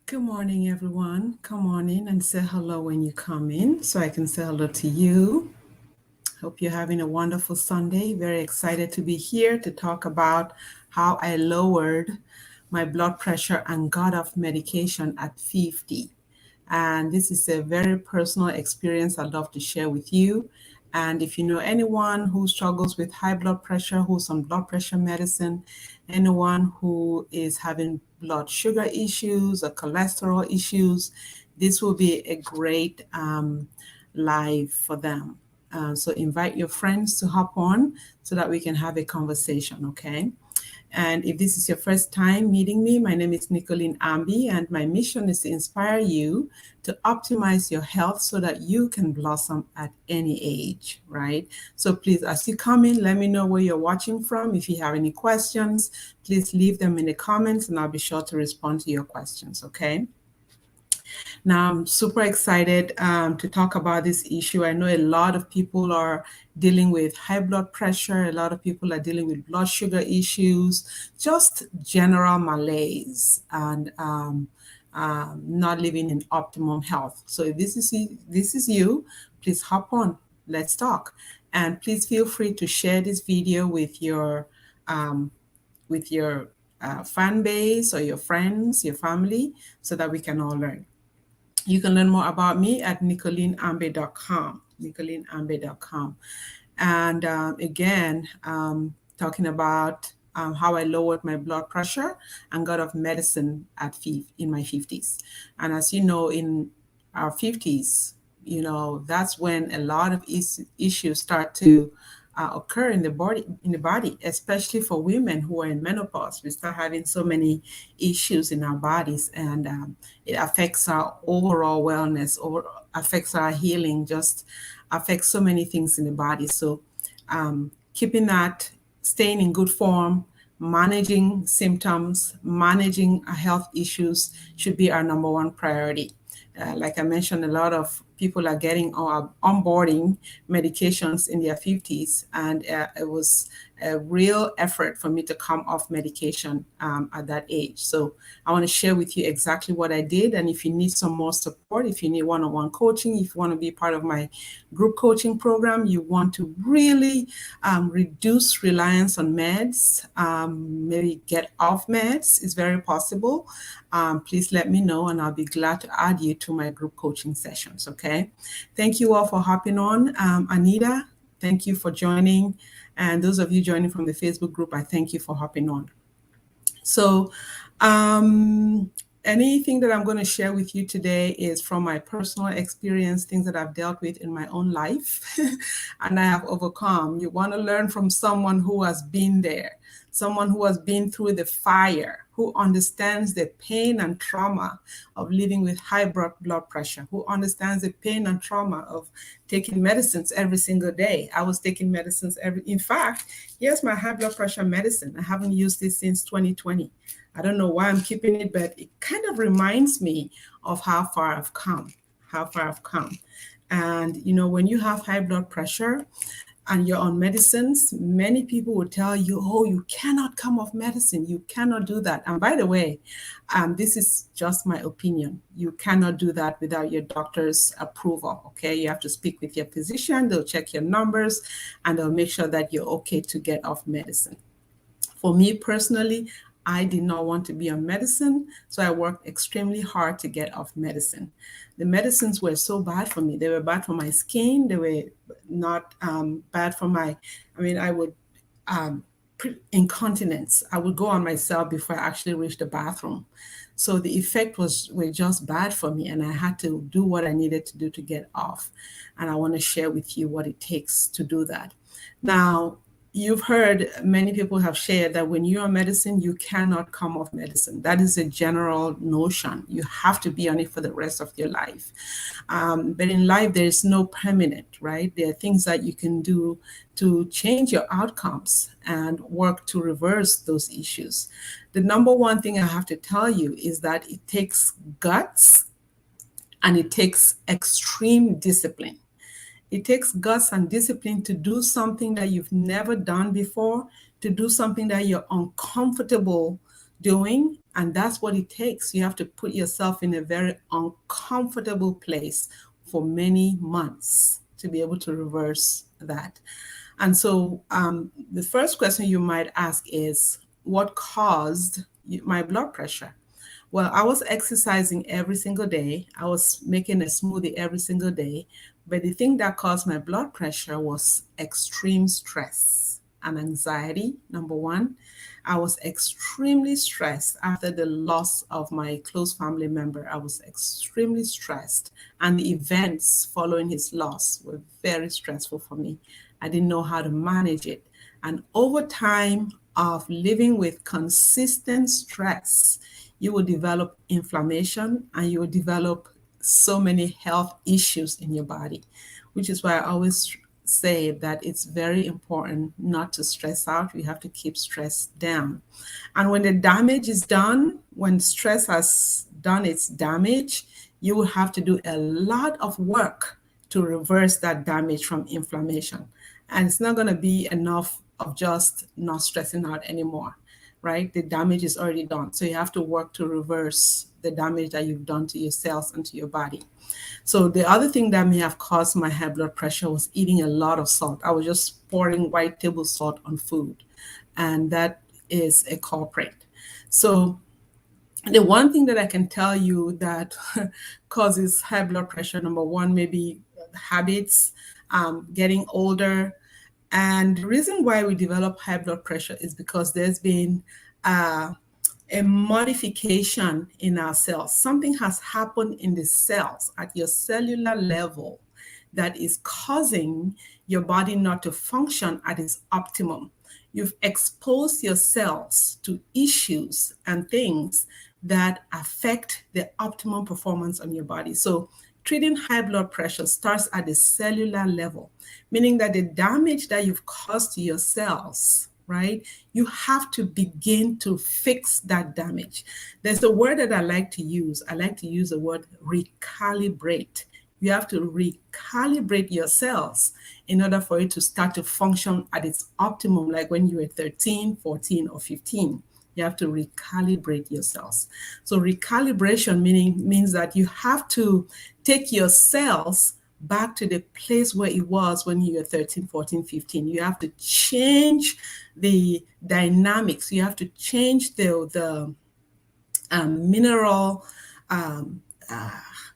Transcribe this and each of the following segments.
Good morning, everyone. Come on in and say hello when you come in so I can say hello to you. Hope you're having a wonderful Sunday. Very excited to be here to talk about how I lowered my blood pressure and got off medication at 50. And this is a very personal experience I'd love to share with you. And if you know anyone who struggles with high blood pressure, who's on blood pressure medicine, anyone who is having blood sugar issues or cholesterol issues, this will be a great live for them. So invite your friends to hop on so that we can have a conversation, okay? And if this is your first time meeting me, my name is Nicolene Ambi, and my mission is to inspire you to optimize your health so that you can blossom at any age, right? So please, as you come in, let me know where you're watching from. If you have any questions, please leave them in the comments and I'll be sure to respond to your questions, okay? Now, I'm super excited to talk about this issue. I know a lot of people are dealing with high blood pressure. A lot of people are dealing with blood sugar issues, just general malaise and not living in optimum health. So if this is you, please hop on. Let's talk. And please feel free to share this video with your fan base or your friends, your family, so that we can all learn. You can learn more about me at nicoleneambe.com, nicoleneambe.com. And again, talking about how I lowered my blood pressure and got off medicine in my 50s. And as you know, in our 50s, that's when a lot of issues start to occur in the body, especially for women who are in menopause. We start having so many issues in our bodies, and it affects our overall wellness, or affects our healing, just affects so many things in the body. So keeping that, staying in good form, managing symptoms, managing our health issues should be our number one priority. Like I mentioned, a lot of people are getting onboarding medications in their 50s, and it was a real effort for me to come off medication at that age. So I want to share with you exactly what I did, and if you need some more support, if you need one-on-one coaching, if you want to be part of my group coaching program, you want to really reduce reliance on meds, maybe get off meds, is very possible. Please let me know and I'll be glad to add you to my group coaching sessions, okay? Thank you all for hopping on. Anita, thank you for joining. And those of you joining from the Facebook group, I thank you for hopping on. So anything that I'm going to share with you today is from my personal experience, things that I've dealt with in my own life and I have overcome. You want to learn from someone who has been there, someone who has been through the fire, who understands the pain and trauma of living with high blood pressure, who understands the pain and trauma of taking medicines every single day. I was taking medicines in fact, here's my high blood pressure medicine. I haven't used this since 2020. I don't know why I'm keeping it, but it kind of reminds me of how far I've come. And, when you have high blood pressure and you're on medicines, many people will tell you, oh, you cannot come off medicine. You cannot do that. And by the way, this is just my opinion. You cannot do that without your doctor's approval, okay? You have to speak with your physician. They'll check your numbers and they'll make sure that you're okay to get off medicine. For me personally, I did not want to be on medicine, so I worked extremely hard to get off medicine. The medicines were so bad for me. They were bad for my skin. They were not bad for I would, incontinence. I would go on myself before I actually reached the bathroom. So the effect were just bad for me, and I had to do what I needed to do to get off. And I want to share with you what it takes to do that. Now, you've heard many people have shared that when you're on medicine, you cannot come off medicine. That is a general notion. You have to be on it for the rest of your life. But in life, there is no permanent, right? There are things that you can do to change your outcomes and work to reverse those issues. The number one thing I have to tell you is that it takes guts and it takes extreme discipline. It takes guts and discipline to do something that you've never done before, to do something that you're uncomfortable doing, and that's what it takes. You have to put yourself in a very uncomfortable place for many months to be able to reverse that. And so the first question you might ask is, what caused my blood pressure? Well, I was exercising every single day. I was making a smoothie every single day. But the thing that caused my blood pressure was extreme stress and anxiety, number one. I was extremely stressed after the loss of my close family member. I was extremely stressed, and the events following his loss were very stressful for me. I didn't know how to manage it. And over time of living with consistent stress, you will develop inflammation and you will develop so many health issues in your body, which is why I always say that it's very important not to stress out. We have to keep stress down. And when the damage is done, when stress has done its damage, you will have to do a lot of work to reverse that damage from inflammation. And it's not going to be enough of just not stressing out anymore, right? The damage is already done. So you have to work to reverse the damage that you've done to your cells and to your body. So the other thing that may have caused my high blood pressure was eating a lot of salt. I was just pouring white table salt on food, and that is a culprit. So the one thing that I can tell you that causes high blood pressure, number one, maybe habits, getting older. And the reason why we develop high blood pressure is because there's been a modification in our cells. Something has happened in the cells at your cellular level that is causing your body not to function at its optimum. You've exposed your cells to issues and things that affect the optimum performance on your body. So treating high blood pressure starts at the cellular level, meaning that the damage that you've caused to your cells, right? You have to begin to fix that damage. There's a word that I like to use. I like to use the word recalibrate. You have to recalibrate your cells in order for it to start to function at its optimum, like when you were 13, 14, or 15. You have to recalibrate your cells. So recalibration means that you have to take your cells back to the place where it was when you were 13, 14, 15. You have to change the dynamics. You have to change the mineral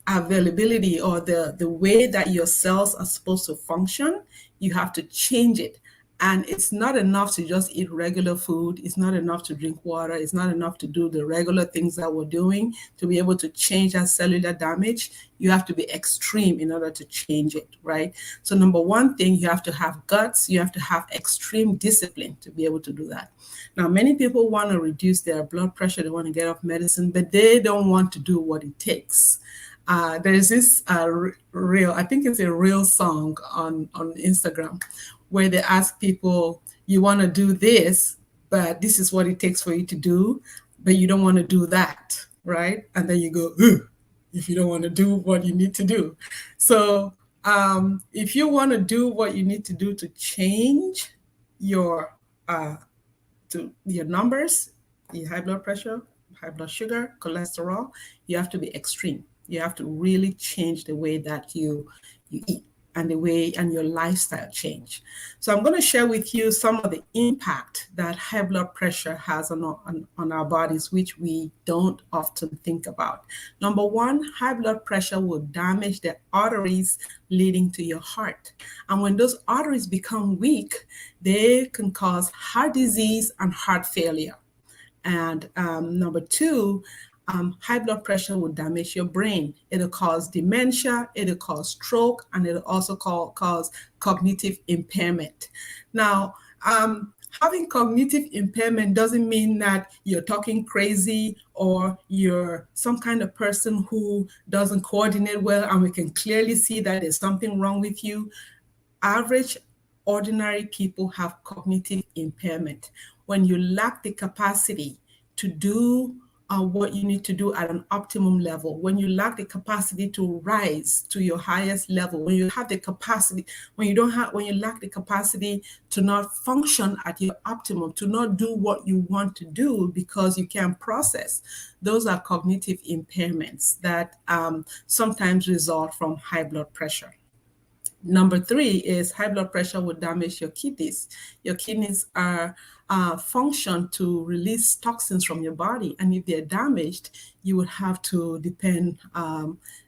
availability, or the way that your cells are supposed to function. You have to change it. And it's not enough to just eat regular food. It's not enough to drink water. It's not enough to do the regular things that we're doing to be able to change that cellular damage. You have to be extreme in order to change it, right? So number one thing, you have to have guts. You have to have extreme discipline to be able to do that. Now, many people want to reduce their blood pressure. They want to get off medicine, but they don't want to do what it takes. There's this I think it's a real song on Instagram, where they ask people, you want to do this, but this is what it takes for you to do, but you don't want to do that, right? And then you go, if you don't want to do what you need to do. So if you want to do what you need to do to change your your numbers, your high blood pressure, high blood sugar, cholesterol, you have to be extreme. You have to really change the way that you eat, and the way and your lifestyle change. So I'm going to share with you some of the impact that high blood pressure has on our bodies, which we don't often think about. Number one, high blood pressure will damage the arteries leading to your heart. And when those arteries become weak, they can cause heart disease and heart failure. And number two, high blood pressure will damage your brain. It'll cause dementia, it'll cause stroke, and it'll also cause cognitive impairment. Now, having cognitive impairment doesn't mean that you're talking crazy or you're some kind of person who doesn't coordinate well, and we can clearly see that there's something wrong with you. Average, ordinary people have cognitive impairment. When you lack the capacity to do what you need to do at an optimum level. When you lack the capacity to rise to your highest level, when you have the capacity, when you lack the capacity to not function at your optimum, to not do what you want to do because you can't process, those are cognitive impairments that sometimes result from high blood pressure. Number 3 is high blood pressure will damage your kidneys. Your kidneys are function to release toxins from your body, and if they're damaged, you would have to depend.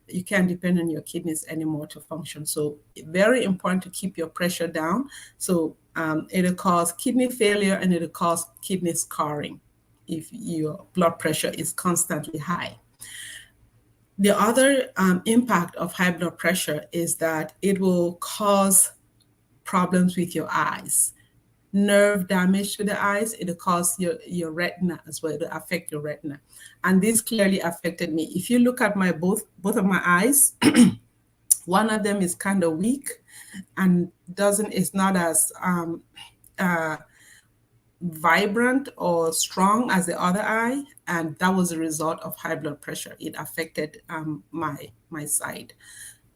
You can't depend on your kidneys anymore to function. So very important to keep your pressure down. So it'll cause kidney failure and it'll cause kidney scarring if your blood pressure is constantly high. The other impact of high blood pressure is that it will cause problems with your eyes. Nerve damage to the eyes, it'll cause your retina as well, it'll affect your retina. And this clearly affected me. If you look at my both of my eyes, one of them is kind of weak and is not as vibrant or strong as the other eye, and that was a result of high blood pressure. It affected my side.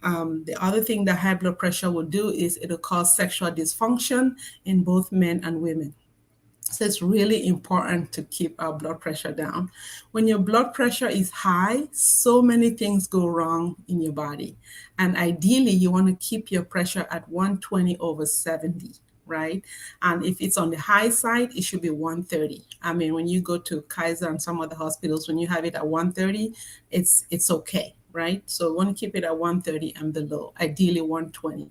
The other thing that high blood pressure will do is it'll cause sexual dysfunction in both men and women. So it's really important to keep our blood pressure down. When your blood pressure is high, so many things go wrong in your body. And ideally, you want to keep your pressure at 120/70. Right? And if it's on the high side, it should be 130. I mean, when you go to Kaiser and some other hospitals, when you have it at 130, it's okay, right? So we want to keep it at 130 and below, ideally 120.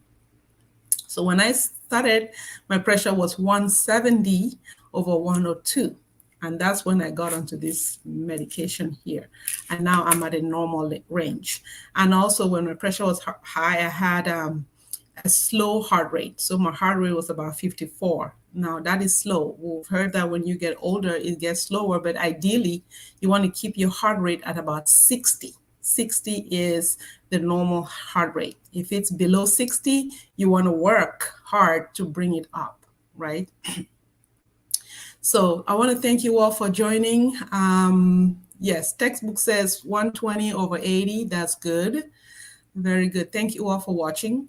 So when I started, my pressure was 170/102. And that's when I got onto this medication here. And now I'm at a normal range. And also when my pressure was high, I had a slow heart rate. So my heart rate was about 54. Now that is slow. We've heard that when you get older, it gets slower, but ideally you want to keep your heart rate at about 60. 60 is the normal heart rate. If it's below 60, you want to work hard to bring it up, right? So I want to thank you all for joining. Yes, textbook says 120/80. That's good. Very good. Thank you all for watching.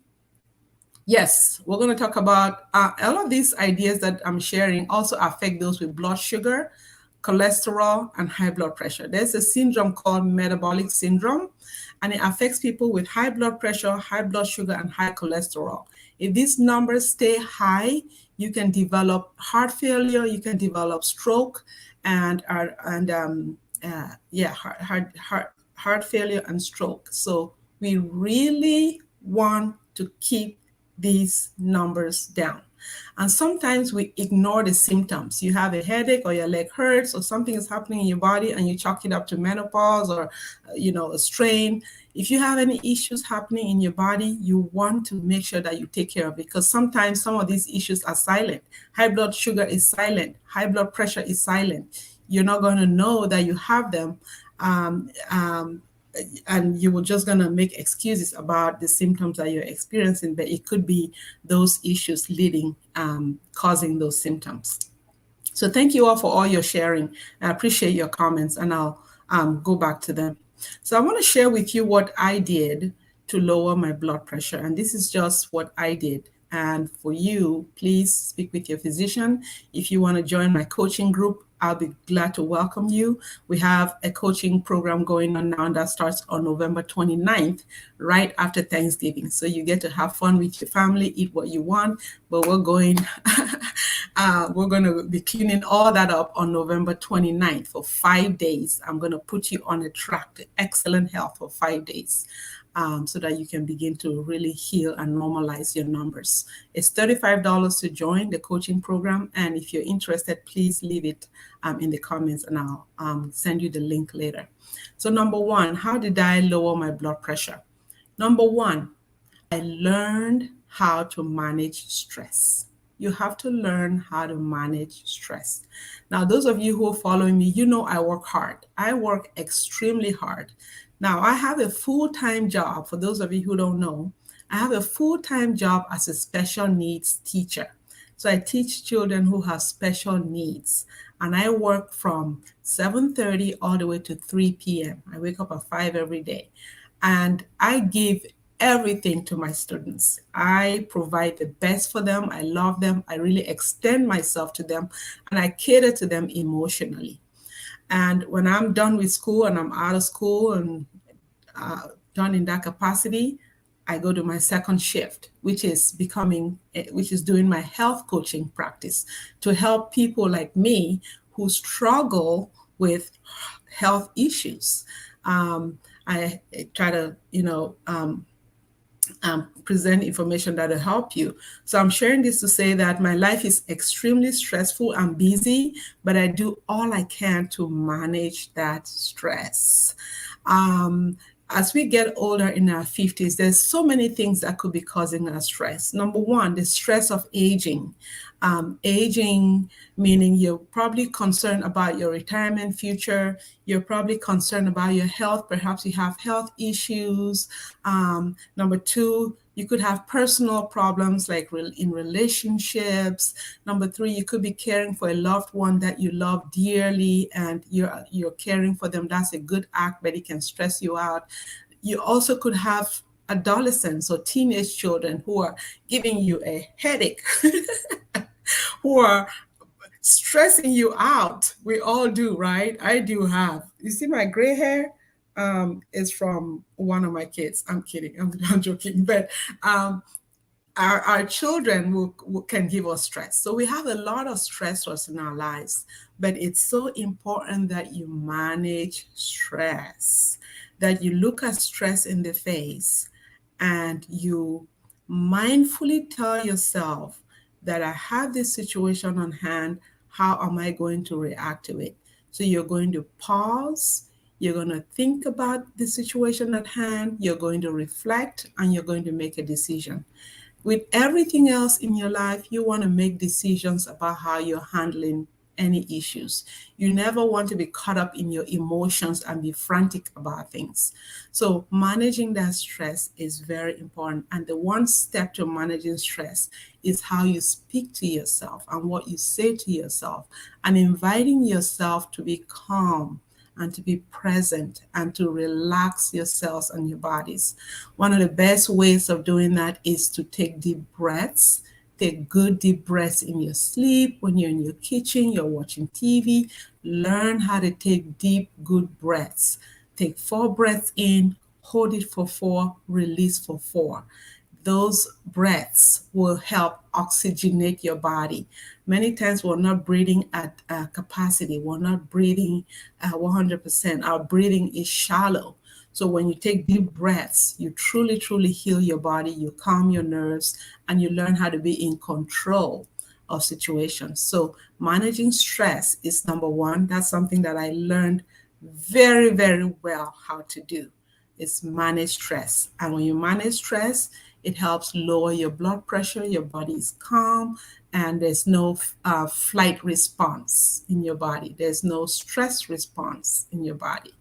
Yes, we're going to talk about all of these ideas that I'm sharing also affect those with blood sugar, cholesterol, and high blood pressure. There's a syndrome called metabolic syndrome, and it affects people with high blood pressure, high blood sugar, and high cholesterol. If these numbers stay high, you can develop heart failure, you can develop stroke, and heart failure and stroke. So we really want to keep these numbers down. And sometimes we ignore the symptoms. You have a headache or your leg hurts or something is happening in your body and you chalk it up to menopause or a strain. If you have any issues happening in your body, you want to make sure that you take care of it, because sometimes some of these issues are silent. High blood sugar is silent. High blood pressure is silent. You're not going to know that you have them. And you were just going to make excuses about the symptoms that you're experiencing, but it could be those issues causing those symptoms. So thank you all for all your sharing. I appreciate your comments, and I'll go back to them. So I want to share with you what I did to lower my blood pressure, and this is just what I did. And for you, please speak with your physician. If you want to join my coaching group, I'll be glad to welcome you. We have a coaching program going on now that starts on November 29th, right after Thanksgiving. So you get to have fun with your family, eat what you want, but we're going to be cleaning all that up on November 29th for 5 days. I'm going to put you on a track to excellent health for 5 days. So that you can begin to really heal and normalize your numbers. It's $35 to join the coaching program. And if you're interested, please leave it in the comments and I'll send you the link later. So number one, how did I lower my blood pressure? Number one, I learned how to manage stress. You have to learn how to manage stress. Now, those of you who are following me, you know I work hard. I work extremely hard. Now, I have a full-time job. For those of you who don't know, I have a full-time job as a special needs teacher. So I teach children who have special needs. And I work from 7:30 all the way to 3 p.m. I wake up at 5 every day. And I give everything to my students. I provide the best for them. I love them. I really extend myself to them, and I cater to them emotionally. And when I'm done with school and I'm out of school and done in that capacity, I go to my second shift, which is doing my health coaching practice to help people like me who struggle with health issues. I try to, present information that will help you. So I'm sharing this to say that my life is extremely stressful and busy, but I do all I can to manage that stress. As we get older in our 50s, there's so many things that could be causing us stress. Number one, the stress of aging. Aging, meaning you're probably concerned about your retirement future. You're probably concerned about your health. Perhaps you have health issues. Number two, you could have personal problems like in relationships. Number three, you could be caring for a loved one that you love dearly and you're caring for them. That's a good act, but it can stress you out. You also could have adolescents or teenage children who are giving you a headache, who are stressing you out. We all do, right? I do have. You see my gray hair? Is from one of my kids. I'm kidding. I'm joking. But our children can give us stress. So we have a lot of stressors in our lives, but it's so important that you manage stress, that you look at stress in the face and you mindfully tell yourself that I have this situation on hand. How am I going to react to it? So you're going to pause. You're going to think about the situation at hand. You're going to reflect and you're going to make a decision. With everything else in your life, you want to make decisions about how you're handling any issues. You never want to be caught up in your emotions and be frantic about things. So managing that stress is very important. And the one step to managing stress is how you speak to yourself and what you say to yourself, and inviting yourself to be calm and to be present and to relax yourselves and your bodies. One of the best ways of doing that is to take deep breaths. Take good deep breaths in your sleep, when you're in your kitchen, you're watching TV. Learn how to take deep, good breaths. Take 4 breaths in, hold it for 4, release for 4. Those breaths will help oxygenate your body. Many times we're not breathing at capacity. We're not breathing 100%. Our breathing is shallow. So when you take deep breaths, you truly, truly heal your body, you calm your nerves, and you learn how to be in control of situations. So managing stress is number one. That's something that I learned very, very well how to do, is manage stress. And when you manage stress, it helps lower your blood pressure, your body is calm, and there's no flight response in your body. There's no stress response in your body.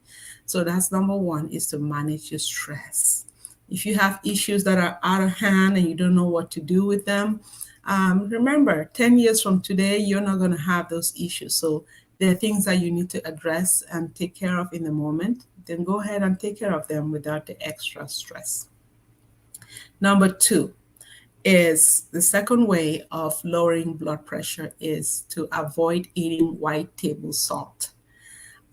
So that's number one, is to manage your stress. If you have issues that are out of hand and you don't know what to do with them, remember, 10 years from today, you're not going to have those issues. So there are things that you need to address and take care of in the moment. Then go ahead and take care of them without the extra stress. Number two is the second way of lowering blood pressure is to avoid eating white table salt.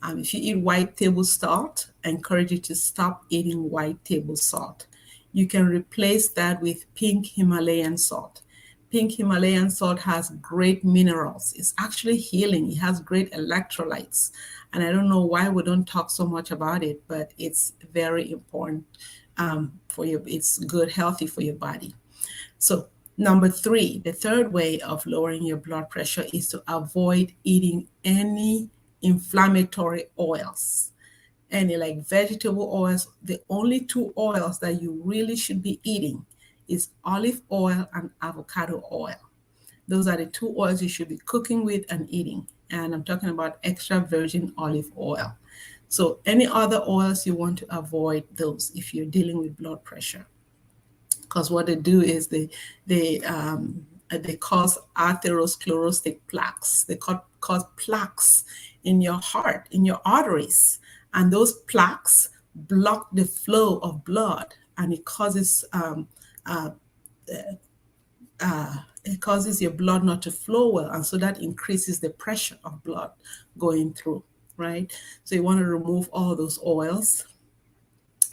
If you eat white table salt, I encourage you to stop eating white table salt. You can replace that with pink Himalayan salt. Pink Himalayan salt has great minerals. It's actually healing. It has great electrolytes. And I don't know why we don't talk so much about it, but it's very important for you. It's good, healthy for your body. So number three, the third way of lowering your blood pressure is to avoid eating any inflammatory oils, any like vegetable oils. The only 2 oils that you really should be eating is olive oil and avocado oil. Those are the 2 oils you should be cooking with and eating. And I'm talking about extra virgin olive oil. So any other oils, you want to avoid those if you're dealing with blood pressure. Because what they do is they they cause atherosclerotic plaques. They cause plaques in your heart, in your arteries. And those plaques block the flow of blood, and it causes your blood not to flow well, and so that increases the pressure of blood going through, right? So you want to remove all those oils.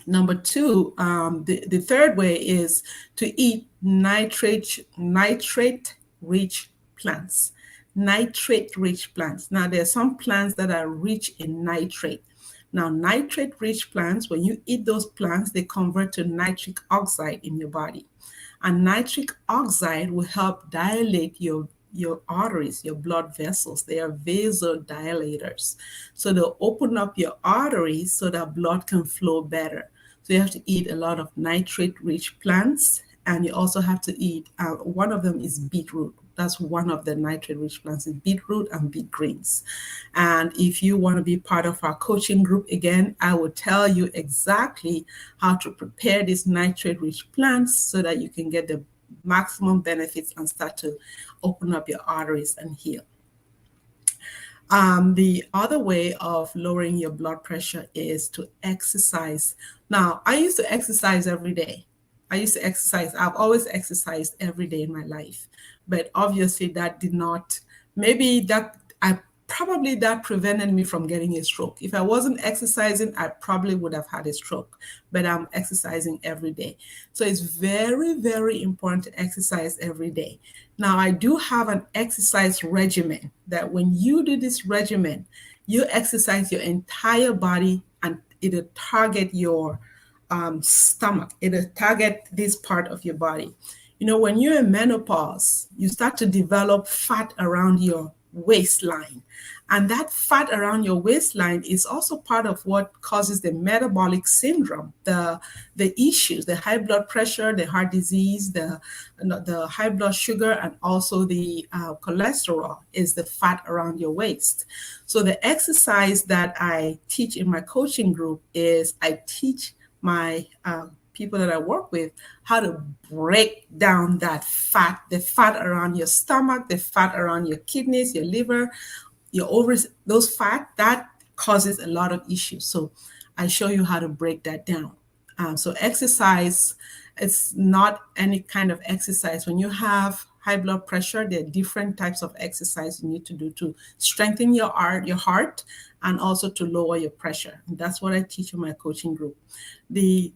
Number two, the third way is to eat nitrate-rich plants. Nitrate-rich plants. Now, there are some plants that are rich in nitrate. Now, nitrate-rich plants, when you eat those plants, they convert to nitric oxide in your body. And nitric oxide will help dilate your arteries, your blood vessels. They are vasodilators. So they'll open up your arteries so that blood can flow better. So you have to eat a lot of nitrate-rich plants, and you also have to eat, one of them is beetroot. That's one of the nitrate-rich plants is beetroot and beet greens. And if you want to be part of our coaching group, again, I will tell you exactly how to prepare these nitrate-rich plants so that you can get the maximum benefits and start to open up your arteries and heal. The other way of lowering your blood pressure is to exercise. Now, I used to exercise every day. I've always exercised every day in my life. But obviously that did not, maybe that, probably that prevented me from getting a stroke. If I wasn't exercising, I probably would have had a stroke, but I'm exercising every day. So it's very, very important to exercise every day. Now, I do have an exercise regimen that when you do this regimen, you exercise your entire body and it'll target your stomach. It'll target this part of your body. You know, when you're in menopause, you start to develop fat around your waistline. And that fat around your waistline is also part of what causes the metabolic syndrome, the issues, the high blood pressure, the heart disease, the high blood sugar, and also the cholesterol is the fat around your waist. So the exercise that I teach in my coaching group is I teach my people that I work with how to break down that fat, the fat around your stomach, the fat around your kidneys, your liver, your ovaries, those fat, that causes a lot of issues. So I show you how to break that down. So exercise, it's not any kind of exercise. When you have high blood pressure, there are different types of exercise you need to do to strengthen your heart and also to lower your pressure. And that's what I teach in my coaching group. The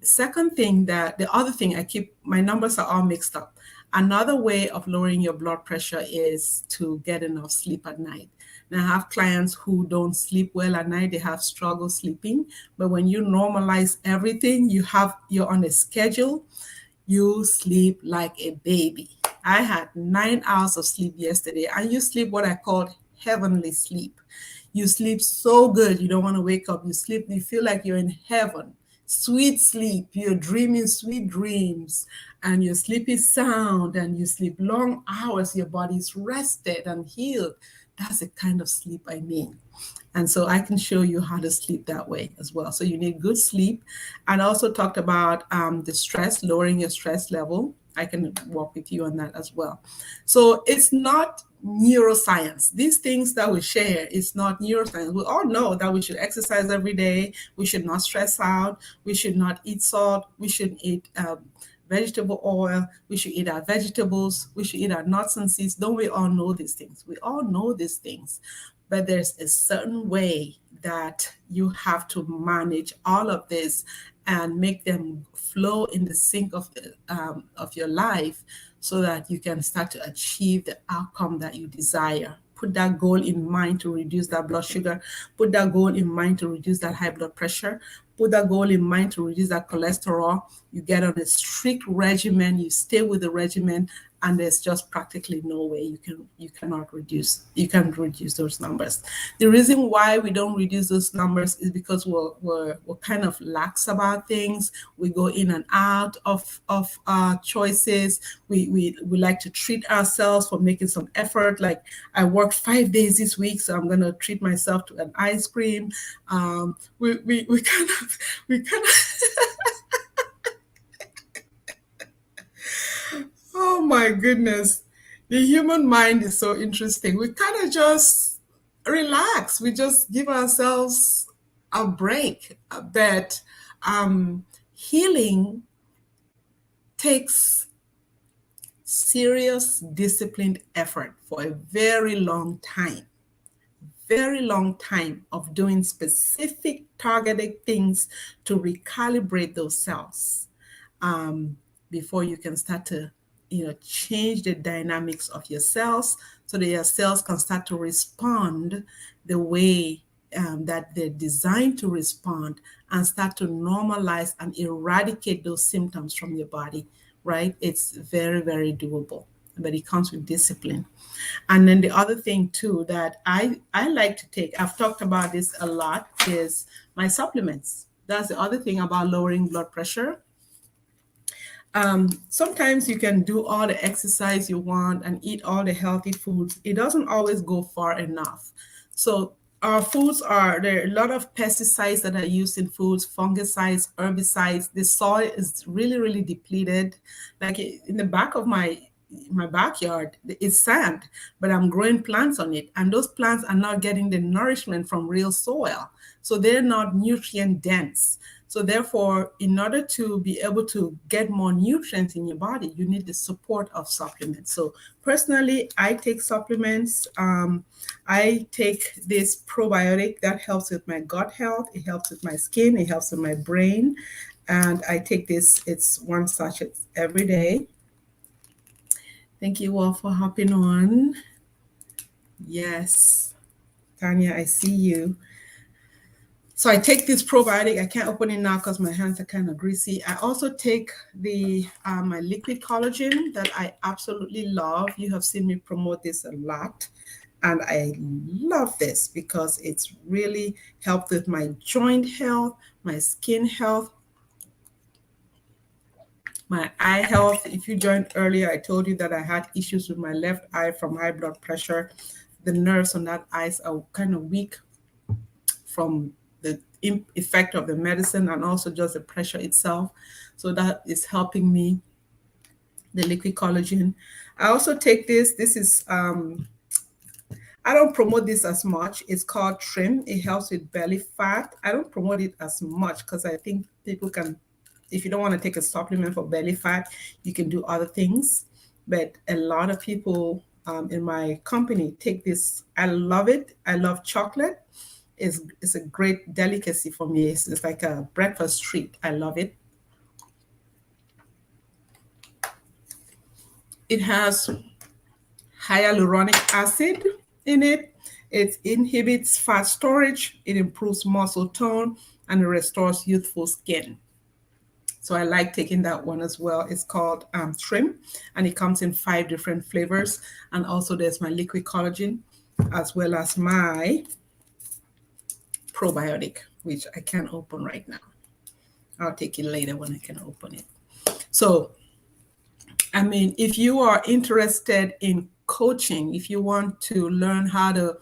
other thing, my numbers are all mixed up. Another way of lowering your blood pressure is to get enough sleep at night. Now, I have clients who don't sleep well at night. They have struggle sleeping. But when you normalize everything, you're on a schedule, you sleep like a baby. I had 9 hours of sleep yesterday, and you sleep what I called heavenly sleep. You sleep so good, you don't want to wake up. You feel like you're in heaven. Sweet sleep, you're dreaming sweet dreams, and your sleep is sound, and you sleep long hours, your body's rested and healed. That's the kind of sleep I mean. And so I can show you how to sleep that way as well. So you need good sleep. And I also talked about the stress, lowering your stress level. I can walk with you on that as well. So it's not neuroscience. These things that we share is not neuroscience. We all know that we should exercise every day. We should not stress out. We should not eat salt. We should eat vegetable oil. We should eat our vegetables. We should eat our nuts and seeds. Don't we all know these things? We all know these things. But there's a certain way that you have to manage all of this and make them flow in the sync of your life so that you can start to achieve the outcome that you desire. Put that goal in mind to reduce that blood sugar. Put that goal in mind to reduce that high blood pressure. Put that goal in mind to reduce that cholesterol. You get on a strict regimen. You stay with the regimen, and there's just practically no way you can reduce those numbers. The reason why we don't reduce those numbers is because we're kind of lax about things. We go in and out of choices. We like to treat ourselves for making some effort. Like, I worked 5 days this week, so I'm gonna treat myself to an ice cream. We kind of oh my goodness. The human mind is so interesting. We kind of just relax. We just give ourselves a break. But healing takes serious disciplined effort for a very long time of doing specific targeted things to recalibrate those cells um, before you can start to change the dynamics of your cells so that your cells can start to respond the way that they're designed to respond and start to normalize and eradicate those symptoms from your body, right? It's very, very doable, but it comes with discipline. And then the other thing too that I like to take, I've talked about this a lot, is my supplements. That's the other thing about lowering blood pressure. Sometimes you can do all the exercise you want and eat all the healthy foods. It doesn't always go far enough. So our foods there are a lot of pesticides that are used in foods, fungicides, herbicides. The soil is really, really depleted. Like in the back of my backyard, it's sand, but I'm growing plants on it, and those plants are not getting the nourishment from real soil. So they're not nutrient dense. So therefore, in order to be able to get more nutrients in your body, you need the support of supplements. So personally, I take supplements. I take this probiotic that helps with my gut health. It helps with my skin. It helps with my brain. And I take this, it's one sachet every day. Thank you all for hopping on. Yes, Tanya, I see you. So I take this probiotic. I can't open it now because my hands are kind of greasy. I also take my liquid collagen that I absolutely love. You have seen me promote this a lot. And I love this because it's really helped with my joint health, my skin health, my eye health. If you joined earlier, I told you that I had issues with my left eye from high blood pressure. The nerves on that eye are kind of weak from the effect of the medicine and also just the pressure itself. So that is helping me, the liquid collagen. I also take this. This is, I don't promote this as much. It's called Trim. It helps with belly fat. I don't promote it as much because I think people can, if you don't want to take a supplement for belly fat, you can do other things. But a lot of people in my company take this. I love it. I love chocolate. It's a great delicacy for me. It's like a breakfast treat. I love it. It has hyaluronic acid in it. It inhibits fat storage. It improves muscle tone and it restores youthful skin. So I like taking that one as well. It's called Trim, and it comes in 5 different flavors. And also there's my liquid collagen as well as my probiotic, which I can't open right now. I'll take it later when I can open it. So, I mean, if you are interested in coaching, if you want to learn how to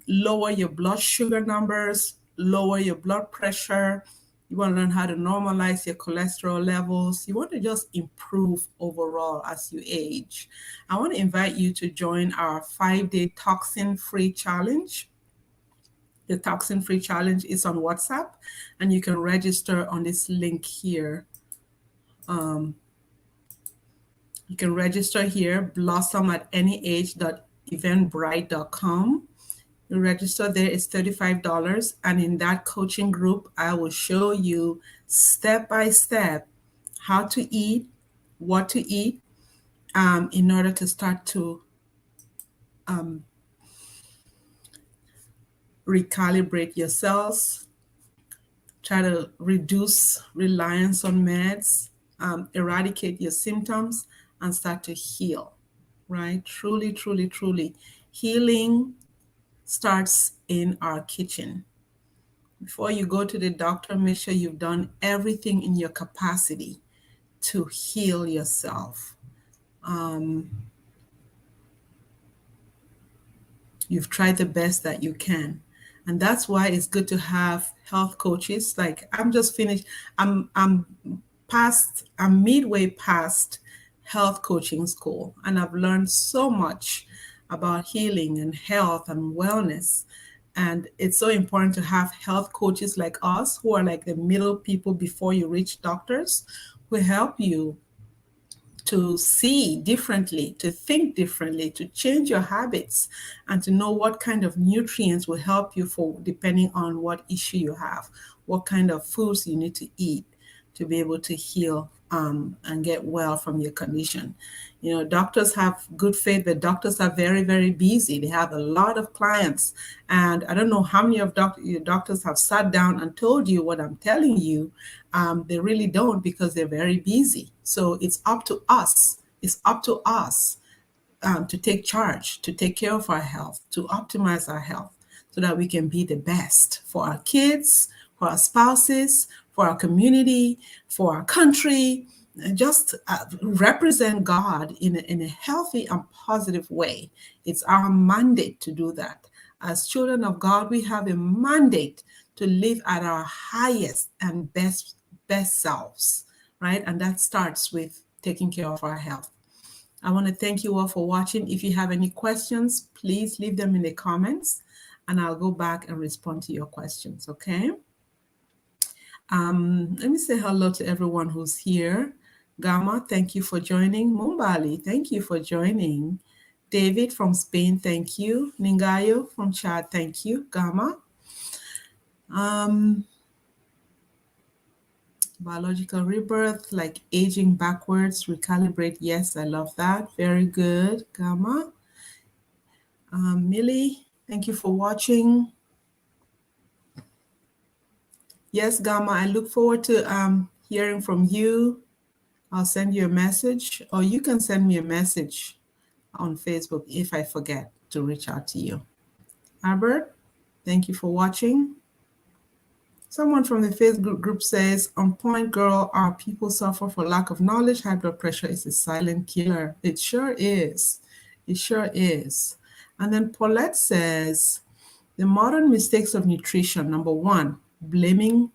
lower your blood sugar numbers, lower your blood pressure, you want to learn how to normalize your cholesterol levels, you want to just improve overall as you age, I want to invite you to join our 5-day toxin-free challenge. The toxin-free challenge is on WhatsApp, and you can register on this link here. You can register here, blossomatanyage.eventbrite.com. You register there, it's $35. And in that coaching group, I will show you step by step how to eat, what to eat, in order to start to recalibrate your cells, try to reduce reliance on meds, eradicate your symptoms, and start to heal, right? Truly, truly, truly. Healing starts in our kitchen. Before you go to the doctor, make sure you've done everything in your capacity to heal yourself. You've tried the best that you can. And that's why it's good to have health coaches. Like I'm just finished, I'm midway past health coaching school, and I've learned so much about healing and health and wellness. And it's so important to have health coaches like us, who are like the middle people before you reach doctors, who help you to see differently, to think differently, to change your habits, and to know what kind of nutrients will help you for depending on what issue you have, what kind of foods you need to eat to be able to heal and get well from your condition. You know, doctors have good faith, but doctors are very, very busy. They have a lot of clients. And I don't know how many of your doctors have sat down and told you what I'm telling you. They really don't, because they're very busy. So it's up to us. It's up to us to take charge, to take care of our health, to optimize our health so that we can be the best for our kids, for our spouses, for our community, for our country, and just represent God in a healthy and positive way. It's our mandate to do that. As children of God, we have a mandate to live at our highest and best selves, right? And that starts with taking care of our health. I want to thank you all for watching. If you have any questions, please leave them in the comments, and I'll go back and respond to your questions, okay? Let me say hello to everyone who's here. Gama, thank you for joining. Mumbali, thank you for joining. David from Spain, thank you. Ningayo from Chad, thank you. Gama. Biological rebirth, like aging backwards, recalibrate. Yes, I love that. Very good, Gama. Millie, thank you for watching. Yes, Gama, I look forward to hearing from you. I'll send you a message, or you can send me a message on Facebook if I forget to reach out to you. Albert, thank you for watching. Someone from the Facebook group says, on point, girl, our people suffer for lack of knowledge. High blood pressure is a silent killer. It sure is. It sure is. And then Paulette says, the modern mistakes of nutrition. Number one, blaming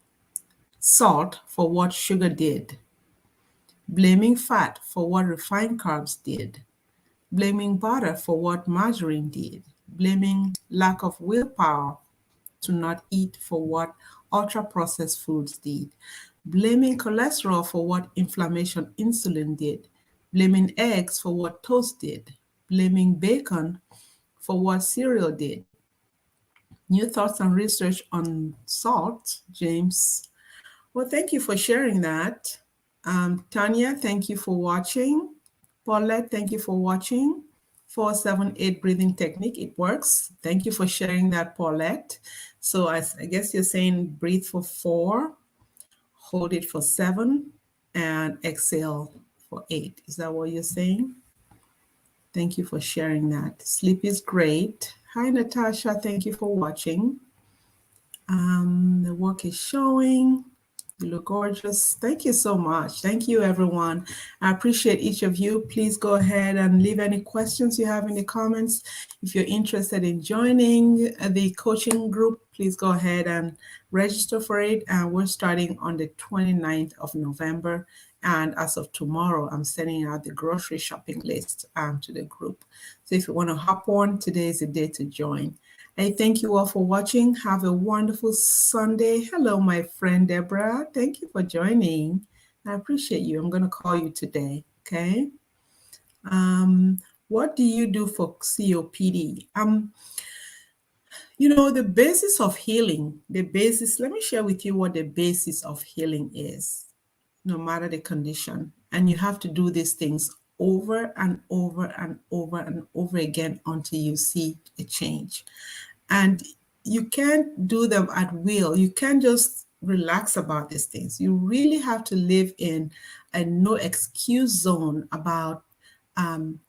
salt for what sugar did. Blaming fat for what refined carbs did. Blaming butter for what margarine did. Blaming lack of willpower to not eat for what ultra-processed foods did. Blaming cholesterol for what inflammation insulin did. Blaming eggs for what toast did. Blaming bacon for what cereal did. New thoughts and research on salt, James. Well, thank you for sharing that. Tanya, thank you for watching. Paulette, thank you for watching. 478 breathing technique, it works. Thank you for sharing that, Paulette. So I guess you're saying breathe for 4, hold it for 7, and exhale for 8. Is that what you're saying? Thank you for sharing that. Sleep is great. Hi, Natasha. Thank you for watching. The work is showing. You look gorgeous. Thank you so much. Thank you, everyone. I appreciate each of you. Please go ahead and leave any questions you have in the comments. If you're interested in joining the coaching group, please go ahead and register for it. And we're starting on the 29th of November. And as of tomorrow, I'm sending out the grocery shopping list to the group. So if you want to hop on, today is the day to join. I thank you all for watching. Have a wonderful Sunday. Hello, my friend Deborah. Thank you for joining. I appreciate you. I'm going to call you today, okay? What do you do for COPD? You know, the basis of healing, let me share with you what the basis of healing is, no matter the condition. And you have to do these things over and over and over and over again until you see a change. And you can't do them at will. You can't just relax about these things. You really have to live in a no excuse zone about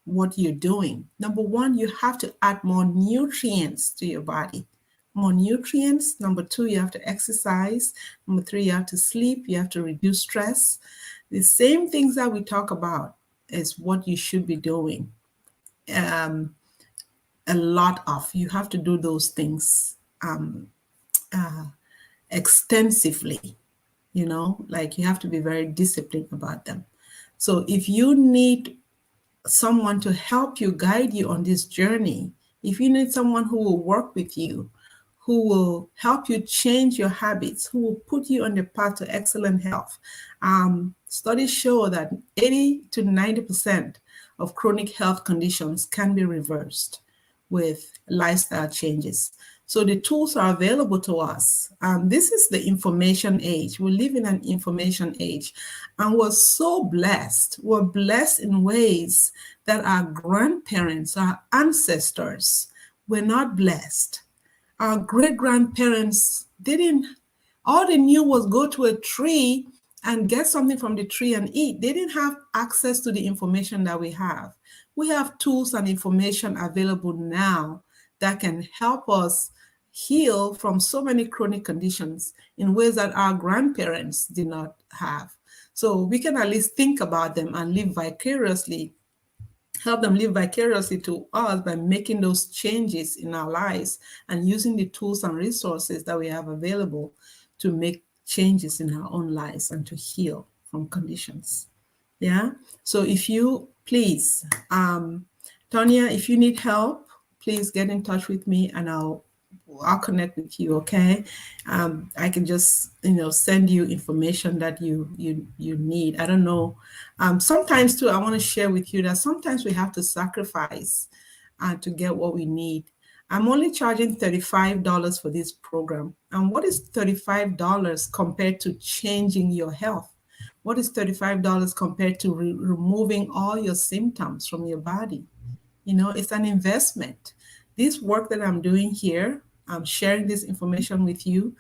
what you're doing. Number one, you have to add more nutrients to your body. More nutrients. Number two, you have to exercise. Number three, you have to sleep. You have to reduce stress. The same things that we talk about is what you should be doing. A lot of. You have to do those things extensively, you know, like you have to be very disciplined about them. So if you need someone to help you, guide you on this journey, if you need someone who will work with you, who will help you change your habits, who will put you on the path to excellent health, studies show that 80 to 90% of chronic health conditions can be reversed with lifestyle changes. So the tools are available to us. This is the information age. We live in an information age, and we're so blessed. We're blessed in ways that our grandparents, our ancestors were not blessed. Our great grandparents didn't, all they knew was go to a tree and get something from the tree and eat. They didn't have access to the information that we have. We have tools and information available now that can help us heal from so many chronic conditions in ways that our grandparents did not have. So we can at least think about them and live vicariously, help them live vicariously to us by making those changes in our lives and using the tools and resources that we have available to make changes in our own lives and to heal from conditions. Yeah. So if you please, Tonya, if you need help, please get in touch with me and I'll connect with you. Okay. I can just send you information that you need. I don't know. Sometimes too, I want to share with you that sometimes we have to sacrifice to get what we need. I'm only charging $35 for this program. And what is $35 compared to changing your health? What is $35 compared to removing all your symptoms from your body? It's an investment. This work that I'm doing here, I'm sharing this information with you.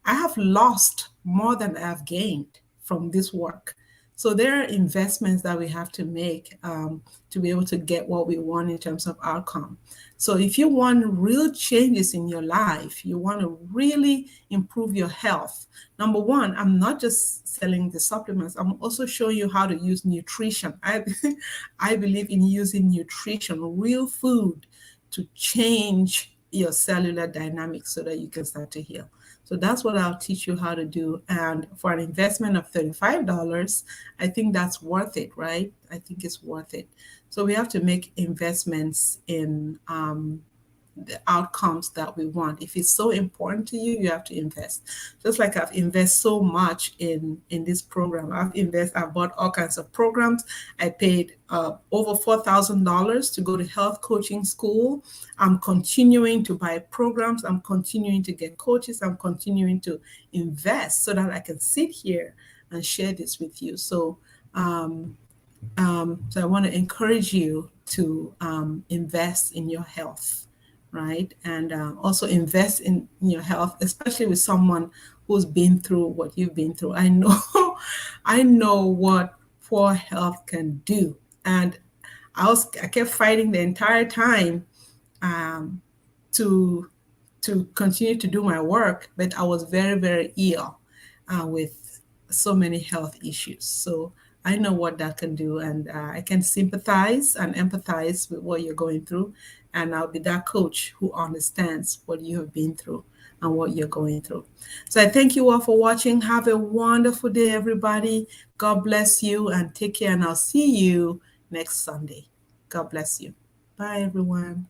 I have lost more than I've gained from this work. So there are investments that we have to make to be able to get what we want in terms of outcome. So if you want real changes in your life, you want to really improve your health. Number one, I'm not just selling the supplements. I'm also showing you how to use nutrition. I believe in using nutrition, real food, to change your cellular dynamics so that you can start to heal. So that's what I'll teach you how to do. And for an investment of $35, I think that's worth it, right? I think it's worth it. So we have to make investments in the outcomes that we want. If it's so important to you, you have to invest. Just like I've invested so much in this program. I've bought all kinds of programs. I paid over $4,000 to go to health coaching school. I'm continuing to buy programs. I'm continuing to get coaches. I'm continuing to invest so that I can sit here and share this with you. So I want to encourage you to invest in your health, right? And also invest in your health, especially with someone who's been through what you've been through. I know what poor health can do. And I kept fighting the entire time to continue to do my work, but I was very, very ill with so many health issues. So I know what that can do, and I can sympathize and empathize with what you're going through, and I'll be that coach who understands what you have been through and what you're going through. So I thank you all for watching. Have a wonderful day, everybody. God bless you, and take care, and I'll see you next Sunday. God bless you. Bye, everyone.